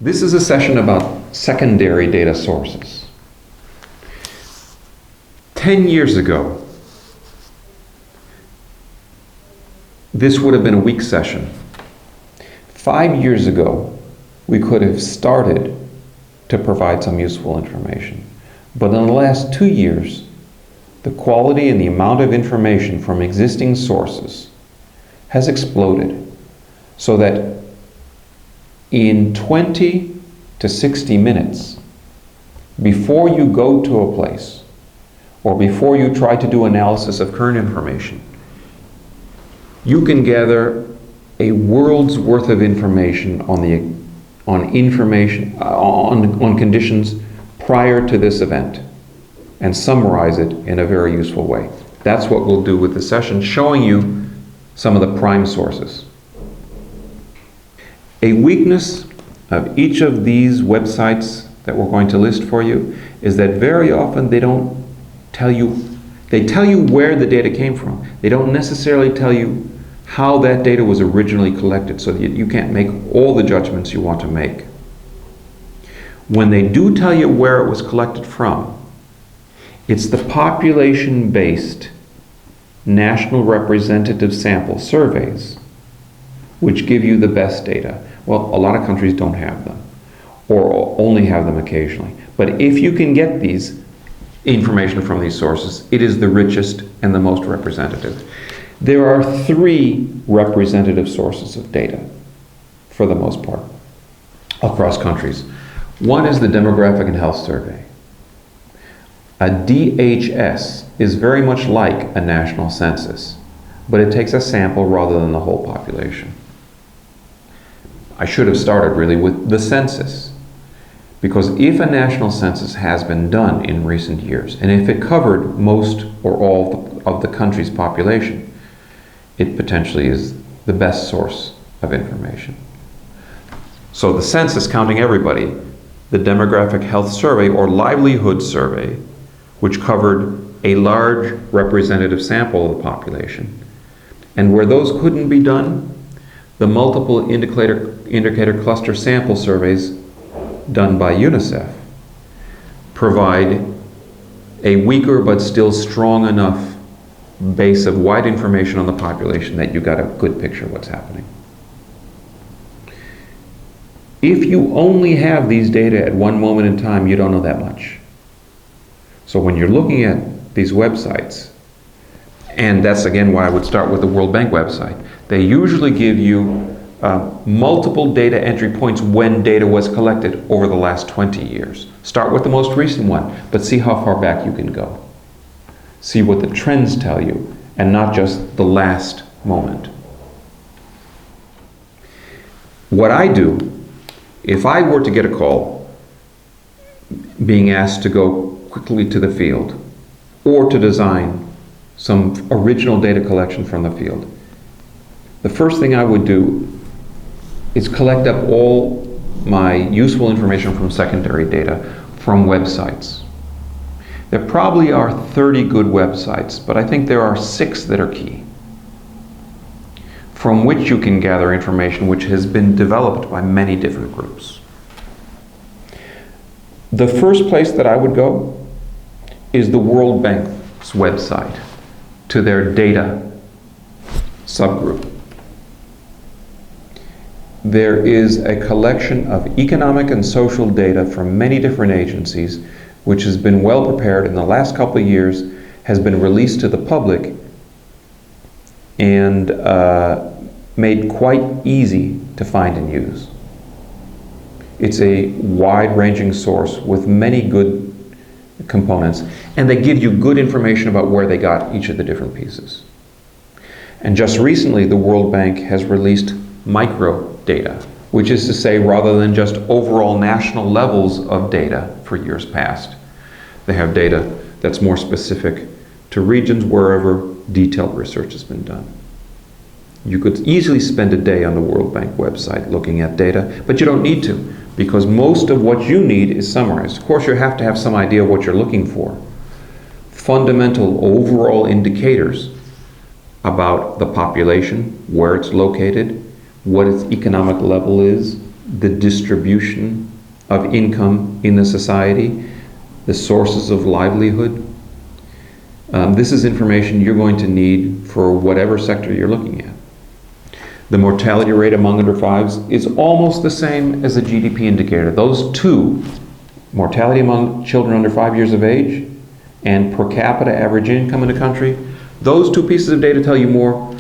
This is a session about secondary data sources. 10 years ago, this would have been a weak session. 5 years ago, we could have started to provide some useful information. But in the last 2 years, the quality and the amount of information from existing sources has exploded, so that in 20 to 60 minutes, before you go to a place, or before you try to do analysis of current information, you can gather a world's worth of information on conditions prior to this event, and summarize it in a very useful way. That's what we'll do with the session, showing you some of the prime sources. A weakness of each of these websites that we're going to list for you is that very often they don't tell you, they tell you where the data came from. They don't necessarily tell you how that data was originally collected, so that you can't make all the judgments you want to make. When they do tell you where it was collected from, it's the population-based national representative sample surveys which give you the best data. Well, a lot of countries don't have them, or only have them occasionally. But if you can get these information from these sources, it is the richest and the most representative. There are 3 representative sources of data, for the most part, across countries. One is the Demographic and Health Survey. A DHS is very much like a national census, but it takes a sample rather than the whole population. I should have started really with the census, because if a national census has been done in recent years, and if it covered most or all of the country's population, it potentially is the best source of information. So the census, counting everybody, the Demographic Health Survey or Livelihood Survey, which covered a large representative sample of the population. And where those couldn't be done, the multiple indicator cluster sample surveys done by UNICEF provide a weaker but still strong enough base of wide information on the population that you got a good picture of what's happening. If you only have these data at one moment in time, you don't know that much. So when you're looking at these websites, and that's again why I would start with the World Bank website, they usually give you multiple data entry points when data was collected over the last 20 years. Start with the most recent one, but see how far back you can go. See what the trends tell you, and not just the last moment. What I do, if I were to get a call being asked to go quickly to the field or to design some original data collection from the field, the first thing I would do is collect up all my useful information from secondary data from websites. There probably are 30 good websites, but I think there are 6 that are key, from which you can gather information which has been developed by many different groups. The first place that I would go is the World Bank's website, to their data subgroup. There is a collection of economic and social data from many different agencies, which has been well prepared in the last couple of years, has been released to the public, and made quite easy to find and use. It's a wide-ranging source with many good components, and they give you good information about where they got each of the different pieces. And just recently, the World Bank has released micro data, which is to say, rather than just overall national levels of data for years past, they have data that's more specific to regions wherever detailed research has been done. You could easily spend a day on the World Bank website looking at data, but you don't need to, because most of what you need is summarized. Of course, you have to have some idea of what you're looking for. Fundamental overall indicators about the population, where it's located, what its economic level is, the distribution of income in the society, the sources of livelihood. This is information you're going to need for whatever sector you're looking at. The mortality rate among under fives is almost the same as the GDP indicator. Those two, mortality among children under 5 years of age and per capita average income in the country, those two pieces of data tell you more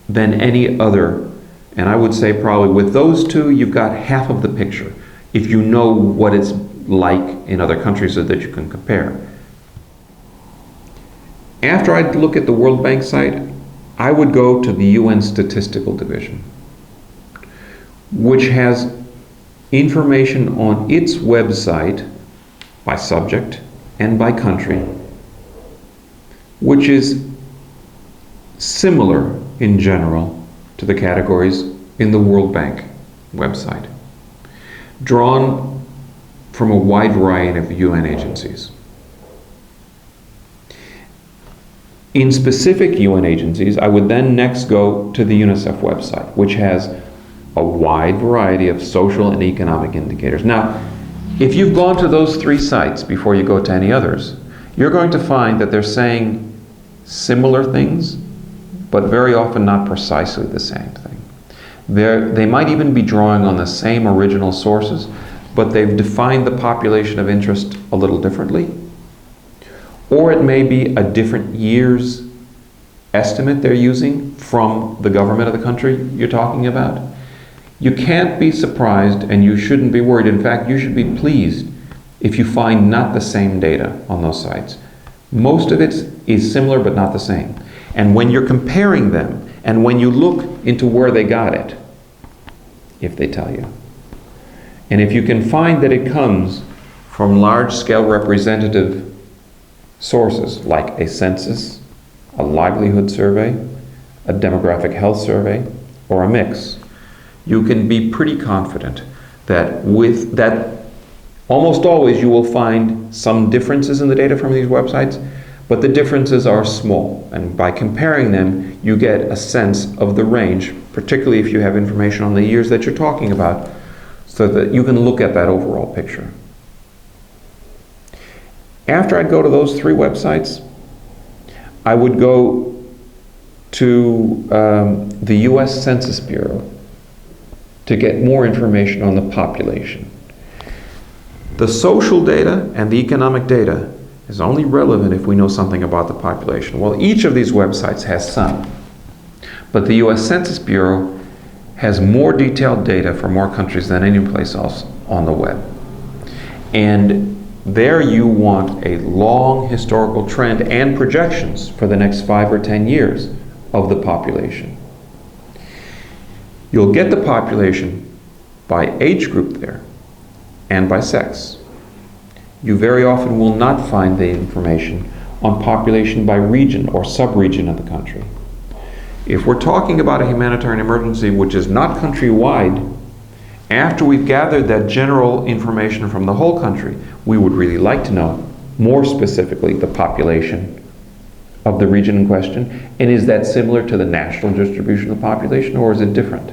than any other. And I would say probably with those two, you've got half of the picture if you know what it's like in other countries so that you can compare. After I look at the World Bank site, I would go to the UN Statistical Division, which has information on its website by subject and by country, which is similar in general to the categories in the World Bank website, drawn from a wide variety of UN agencies. In specific UN agencies, I would then next go to the UNICEF website, which has a wide variety of social and economic indicators. Now, if you've gone to those three sites before you go to any others, you're going to find that they're saying similar things, but very often not precisely the same thing. They might even be drawing on the same original sources, but they've defined the population of interest a little differently. Or it may be a different year's estimate they're using from the government of the country you're talking about. You can't be surprised and you shouldn't be worried. In fact, you should be pleased if you find not the same data on those sites. Most of it is similar but not the same. And when you're comparing them and when you look into where they got it, if they tell you, and if you can find that it comes from large-scale representative sources like a census, a livelihood survey, a demographic health survey, or a mix, you can be pretty confident that with that, almost always you will find some differences in the data from these websites, but the differences are small, and by comparing them you get a sense of the range, particularly if you have information on the years that you're talking about, so that you can look at that overall picture. After I'd go to those three websites, I would go to the US Census Bureau to get more information on the population. The social data and the economic data is only relevant if we know something about the population. Well, each of these websites has some, but the US Census Bureau has more detailed data for more countries than any place else on the web. And there you want a long historical trend and projections for the next 5 or 10 years of the population. You'll get the population by age group there and by sex. You very often will not find the information on population by region or sub-region of the country. If we're talking about a humanitarian emergency which is not countrywide, after we've gathered that general information from the whole country, we would really like to know more specifically the population of the region in question. And is that similar to the national distribution of the population, or is it different?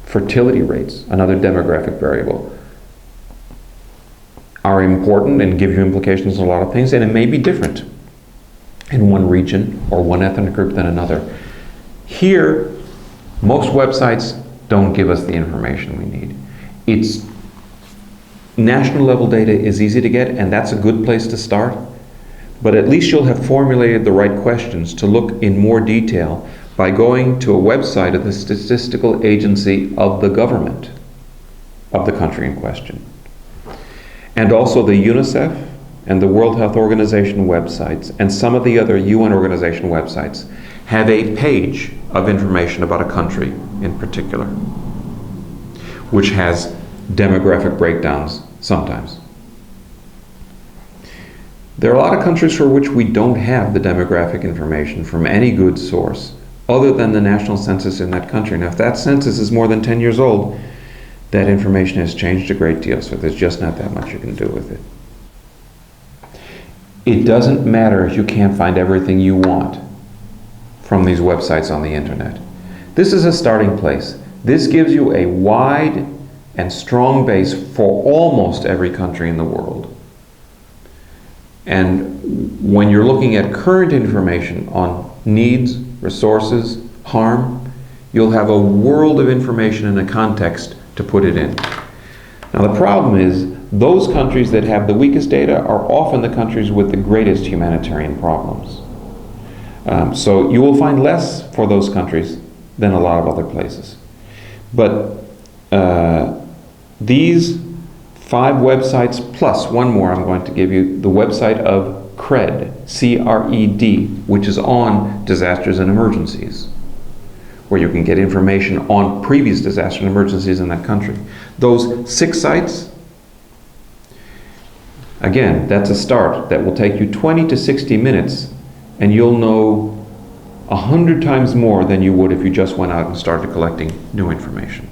Fertility rates, another demographic variable, are important and give you implications on a lot of things, and it may be different in one region or one ethnic group than another. Here, most websites don't give us the information we need. It's national level data is easy to get, and that's a good place to start, but at least you'll have formulated the right questions to look in more detail by going to a website of the statistical agency of the government of the country in question. And also the UNICEF and the World Health Organization websites and some of the other UN organization websites have a page of information about a country in particular, which has demographic breakdowns sometimes. There are a lot of countries for which we don't have the demographic information from any good source other than the national census in that country. Now, if that census is more than 10 years old, that information has changed a great deal, so there's just not that much you can do with it. It doesn't matter if you can't find everything you want from these websites on the internet. This is a starting place. This gives you a wide and strong base for almost every country in the world. And when you're looking at current information on needs, resources, harm, you'll have a world of information in a context to put it in. Now the problem is, those countries that have the weakest data are often the countries with the greatest humanitarian problems. So you will find less for those countries than a lot of other places. But these 5 websites plus one more I'm going to give you, the website of CRED, C-R-E-D, which is on disasters and emergencies, where you can get information on previous disasters and emergencies in that country. Those 6 sites, again, that's a start. That will take you 20 to 60 minutes, and you'll know 100 times more than you would if you just went out and started collecting new information.